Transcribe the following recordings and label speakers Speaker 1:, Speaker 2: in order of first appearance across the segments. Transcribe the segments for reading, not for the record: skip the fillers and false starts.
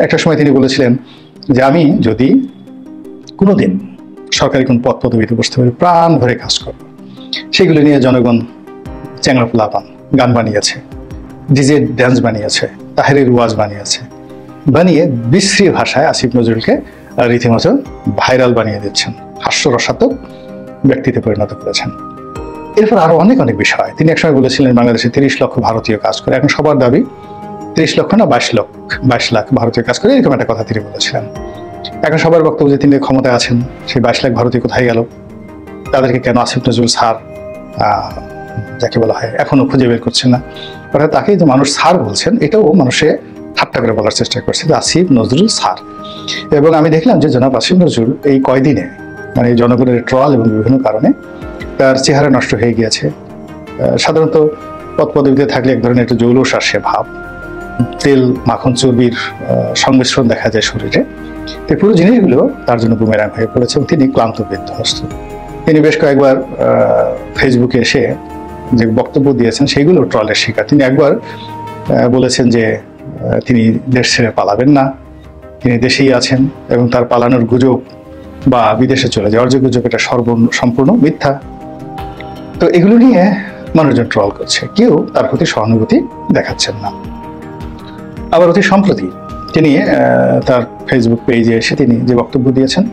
Speaker 1: একটা সময় তিনি বলেছিলেন যে আমি যদি কোনোদিন সরকারি কোন পদ পদবিতে বসতে পারি প্রাণ ভরে কাজ করব। সেগুলো নিয়ে জনগণ চ্যাংড়া পোলাপান গান বানিয়েছে, ডিজে ড্যান্স বানিয়েছে, তাহেরের ওয়াজ বানিয়েছে, বানিয়ে বিশ্রী ভাষায় আসিফ নজরুলকে রীতিমতো ভাইরাল বানিয়ে দিচ্ছেন, হাস্যরসাত্মক ব্যক্তিতে পরিণত করেছেন। এরপর আরো অনেক অনেক বিষয় তিনি একসময় বলেছিলেন বাংলাদেশে 30 লক্ষ ভারতীয় কাজ করে। এখন সবার দাবি 30 লক্ষ না 22 লাখ ভারতীয় কাজ করে, এরকম একটা কথা তিনি বলেছিলেন। এখন সবার বক্তব্য যে তিনি ক্ষমতায় আছেন, সেই 22 লাখ ভারতীয় কোথায় গেল? তাদেরকে কেন আসিফ নজরুল স্যার যাকে বলা হয় এখনো খুঁজে বের করছেন না? অর্থাৎ তাকে যে মানুষ স্যার বলছেন এটাও মানুষে ঠাট্টা করে বলার চেষ্টা করছে যে আসিফ নজরুল স্যার। এবং আমি দেখলাম যে জনাব আসিফ নজরুল এই কয়দিনে মানে জনগণের ট্রল এবং বিভিন্ন কারণে তার চেহারা নষ্ট হয়ে গিয়েছে। সাধারণত পদ পদবিতে থাকলে এক ধরনের একটা জৌলুস আসে ভাব, তেল মাখন চর্বির সংমিশ্রণ দেখা যায় শরীরে। তো পুরো জিনিসগুলো তার জন্য বুমেরাং হয়ে পড়েছে এবং তিনি ক্লান্ত বিধ্বস্ত। তিনি বেশ কয়েকবার ফেসবুকে এসে যে বক্তব্য দিয়েছেন সেগুলো ট্রলের শিকার। তিনি একবার বলেছেন যে তিনি দেশ ছেড়ে পালাবেন না, তিনি দেশেই আছেন এবং তার পালানোর গুজব বা বিদেশে চলে যাওয়ার যে গুজব এটা সম্পূর্ণ মিথ্যা। তো এগুলো নিয়ে মানুষজন ট্রল করছে, কেউ তার প্রতি সহানুভূতি দেখাচ্ছেন না। আবার অতি সম্প্রতি তিনি তার ফেসবুক পেজে এসে তিনি যে বক্তব্য দিয়েছেন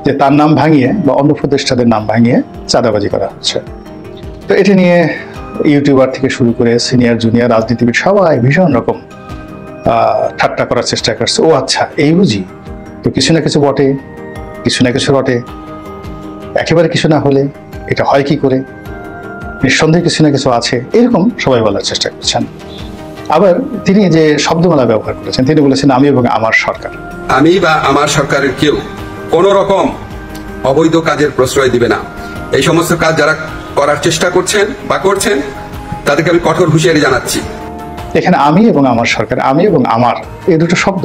Speaker 1: যে তার নাম ভাঙিয়ে বা অন্য উপদেষ্টাদের নাম ভাঙিয়ে চাঁদাবাজি করা হচ্ছে। তো এটি নিয়ে ইউটিউবার থেকে শুরু করে সিনিয়র জুনিয়র রাজনীতিবিদ সবাই ভীষণ রকম ঠাট্টা করার চেষ্টা করছে। ও আচ্ছা, এই বুঝি, তো কিছু না কিছু বটে, কিছু না কিছু রটে, একেবারে কিছু না হলে এটা হয় কি করে, নিঃসন্দেহে কিছু না কিছু আছে, এরকম সবাই বলার চেষ্টা করছেন। আবার তিনি যে শব্দমালা ব্যবহার করেছেন, তিনি বলেছেন আমি এবং আমার সরকার।
Speaker 2: আমি বা আমার সরকারের কেউ কোন রকম অবৈধ কাজের প্রশ্রয় দিবে না। এই সমস্ত কাজ যারা করার চেষ্টা করছেন বা করছেন তাদেরকে আমি কঠোর হুঁশিয়ারি জানাচ্ছি।
Speaker 1: এখানে আমি এবং আমার সরকার, আমি এবং আমার, এই দুটো শব্দ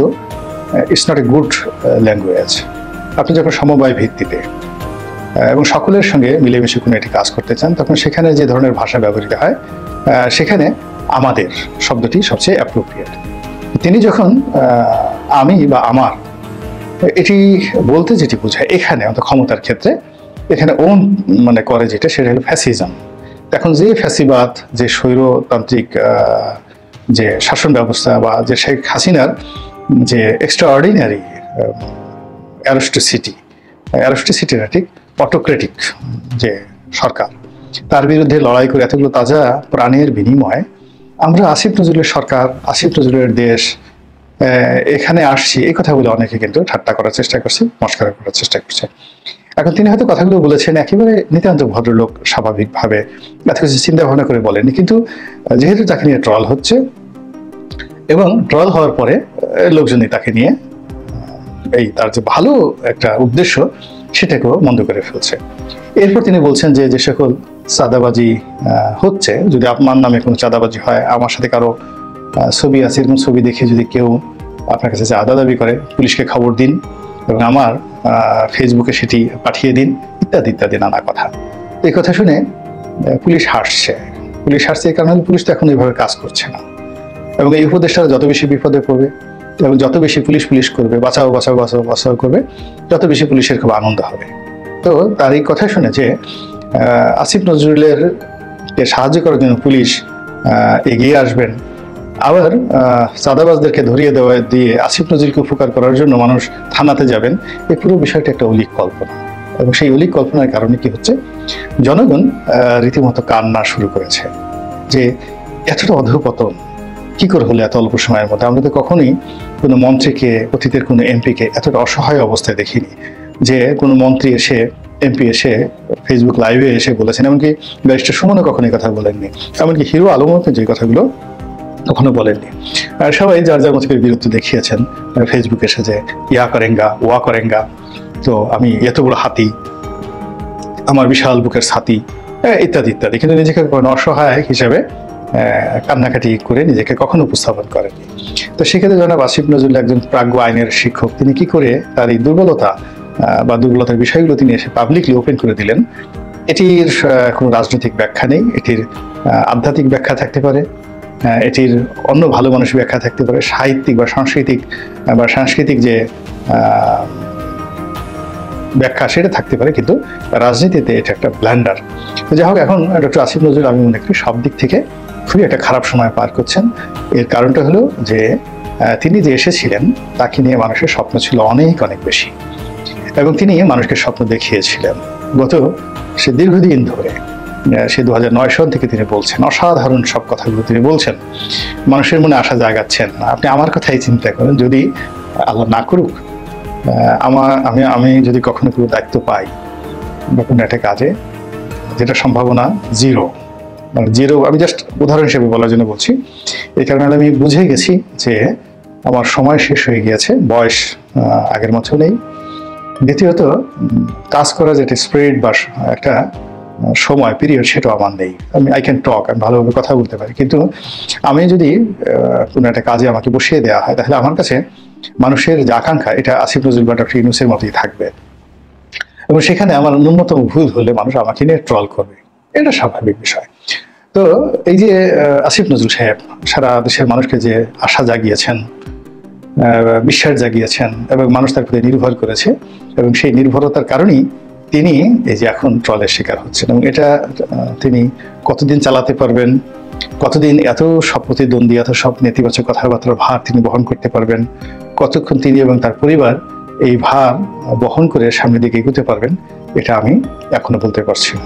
Speaker 1: it's not a good language. আপনি যখন সমবায় ভিত্তিতে এবং সকলের সঙ্গে মিলেমিশে কোনো একটি কাজ করতে চান তখন সেখানে যে ধরনের ভাষা ব্যবহৃত হয় সেখানে আমাদের শব্দটি সবচেয়ে অ্যাপ্রোপ্রিয়েট। তিনি যখন আমি বা আমার এটি বলতে যেটি বোঝায় এখানে অন্তত ক্ষমতার ক্ষেত্রে এখানে ওন মানে করে যেটা সেটা হলো ফ্যাসিজম। এখন যে ফ্যাসিবাদ, যে স্বৈরতান্ত্রিক যে শাসন ব্যবস্থা বা যে শেখ হাসিনার যে এক্সট্রাঅর্ডিনারি অ্যারোস্টিসিটি না ঠিক অটোক্রেটিক যে সরকার, তার বিরুদ্ধে লড়াই করে এতগুলো তাজা প্রাণের বিনিময়ে আমরা আসিফ নজরুলের সরকার, আসিফ নজরুলের দেশ এখানে আসছি, এই কথাগুলো অনেকে কিন্তু ঠাট্টা করার চেষ্টা করছে, মস্করা করার চেষ্টা করছে। এখন তিনি হয়তো কথাগুলো বলেছেন একেবারে নিতান্ত ভদ্রলোক, স্বাভাবিকভাবে এত কিছু চিন্তা ভাবনা করে বলেননি, কিন্তু যেহেতু তাকে নিয়ে ট্রল হচ্ছে এবং ট্রল হওয়ার পরে লোকজনই তাকে নিয়ে এই তার যে ভালো একটা উদ্দেশ্য সেটাকেও মন্দ করে ফেলছে। এরপর তিনি বলছেন যে যে সকল চাঁদাবাজি হচ্ছে, যদি আপনার নামে কোনো চাঁদাবাজি হয়, আমার সাথে কারো ছবি আছে, এরকম ছবি দেখে যদি কেউ আপনার কাছে চাঁদা দাবি করে পুলিশকে খবর দিন এবং আমার ফেসবুকে সেটি পাঠিয়ে দিন, ইত্যাদি ইত্যাদি নানা কথা। এই কথা শুনে পুলিশ হাসছে এই কারণে পুলিশ তো এখন এইভাবে কাজ করছে না এবং এই উপদেষ্টারা যত বেশি বিপদে পড়বে এবং যত বেশি পুলিশ করবে, বাঁচাও বাঁচাও বাঁচাও বাঁচাও করবে, তত বেশি পুলিশের খুব আনন্দ হবে। তো তার এই কথা শুনে যে আসিফ নজরুলের সাহায্য করার জন্য পুলিশ এগিয়ে আসবেন, আবার চাঁদাবাজদেরকে ধরিয়ে দিয়ে আসিফ নজরুলকে উপকার করার জন্য মানুষ থানাতে যাবেন, এই পুরো বিষয়টা একটা অলীক কল্পনা। এবং সেই অলীক কল্পনার কারণে কি হচ্ছে, জনগণ রীতিমতো কান্না শুরু করেছে যে এতটা অধঃপতন কি করে হলো এত অল্প সময়ের মধ্যে। আমরা তো কখনোই কোনো মন্ত্রীকে, অতীতের কোনো এমপিকে এতটা অসহায় অবস্থায় দেখিনি যে কোনো মন্ত্রী এসে, এমপি এসে ফেসবুক লাইভে এসে বলেছেন, এমনকি ব্যারিস্টার সুমনও কখনো এই কথা বলেননি, এমনকি হিরো আলমও যে কথাগুলো কখনো বলেননি। সবাই যার যার মতো করে বিরক্ত দেখিয়েছেন ফেসবুকে এসে যে ইয়া করেঙ্গা ওয়া করেঙ্গা, তো আমি এত বড় হাতি, আমার বিশাল বুকের ছাতি, ইত্যাদি ইত্যাদি, কিন্তু নিজেকে কোনো অসহায় হিসেবে কান্নাকাটি করে নিজেকে কখনো উপস্থাপন করেনি। তো সেক্ষেত্রে জনাব আসিফ নজরুল একজন প্রাজ্ঞ আইনের শিক্ষক, তিনি কি করে তার এই দুর্বলতা বা দুর্বলতার বিষয়গুলো তিনি এসে পাবলিকলি ওপেন করে দিলেন। এটির কোনো রাজনৈতিক ব্যাখ্যা নেই, এটির আধ্যাত্মিক ব্যাখ্যা থাকতে পারে, এটির অন্য ভালো মানুষ ব্যাখ্যা থাকতে পারে, সাহিত্যিক বা সাংস্কৃতিক যে ব্যাখ্যা সেটা থাকতে পারে, কিন্তু রাজনীতিতে এটা একটা ব্ল্যান্ডার। তো যাই হোক, এখন ডক্টর আসিফ নজরুল আমি মনে করি সব দিক থেকে খুবই একটা খারাপ সময় পার করছেন। এর কারণটা হলো যে তিনি যে এসেছিলেন তাকে নিয়ে মানুষের স্বপ্ন ছিল অনেক অনেক বেশি, এবং তিনি মানুষকে স্বপ্ন দেখিয়েছিলেন সে দীর্ঘদিন ধরে। সে 2009 সাল থেকে তিনি বলছেন, অসাধারণ সব কথাগুলো তিনি বলছেন, মানুষের মনে আশা জাগাচ্ছেন। আপনি আমার কথাই চিন্তা করেন, যদি আল্লাহ না করুক আমি যদি কখনো কোনো দায়িত্ব পাই বা কোনো একটা কাজে, যেটা সম্ভাবনা জিরো, আমি জাস্ট উদাহরণ হিসেবে বলার জন্য বলছি। এই কারণে আমি বুঝে গেছি যে আমার সময় শেষ হয়ে গিয়েছে, বয়স আগের মতো নেই। দ্বিতীয়ত, কাজ করা যেটা স্প্রেড বা একটা সময় পিরিয়ড, সেটাও আমার নেই। আই ক্যান টক, আমি ভালোভাবে কথা বলতে পারি, কিন্তু আমি যদি কোনো একটা কাজে আমাকে বসিয়ে দেওয়া হয়, তাহলে আমার কাছে মানুষের যে আকাঙ্ক্ষা, এটা আসিফ নজরুল বা ডক্টর ইউনূসের মতোই থাকবে, এবং সেখানে আমার ন্যূনতম ভুল হলে মানুষ আমাকে নিয়ে ট্রল করবে, এটা স্বাভাবিক বিষয়। তো এই যে আসিফ নজরুল সাহেব সারা দেশের মানুষকে যে আশা জাগিয়েছেন, বিশ্বাস জাগিয়েছেন, এবং মানুষ তার প্রতি নির্ভর করেছে, এবং সেই নির্ভরতার কারণেই তিনি এই যে এখন ট্রলের শিকার হচ্ছেন। এবং এটা তিনি কতদিন চালাতে পারবেন, কতদিন এত সব প্রতিদ্বন্দ্বী, এত সব নেতিবাচক কথাবার্তার ভার তিনি বহন করতে পারবেন, কতক্ষণ তিনি এবং তার পরিবার এই ভার বহন করে সামনের দিকে এগোতে পারবেন, এটা আমি এখনো বলতে পারছি না।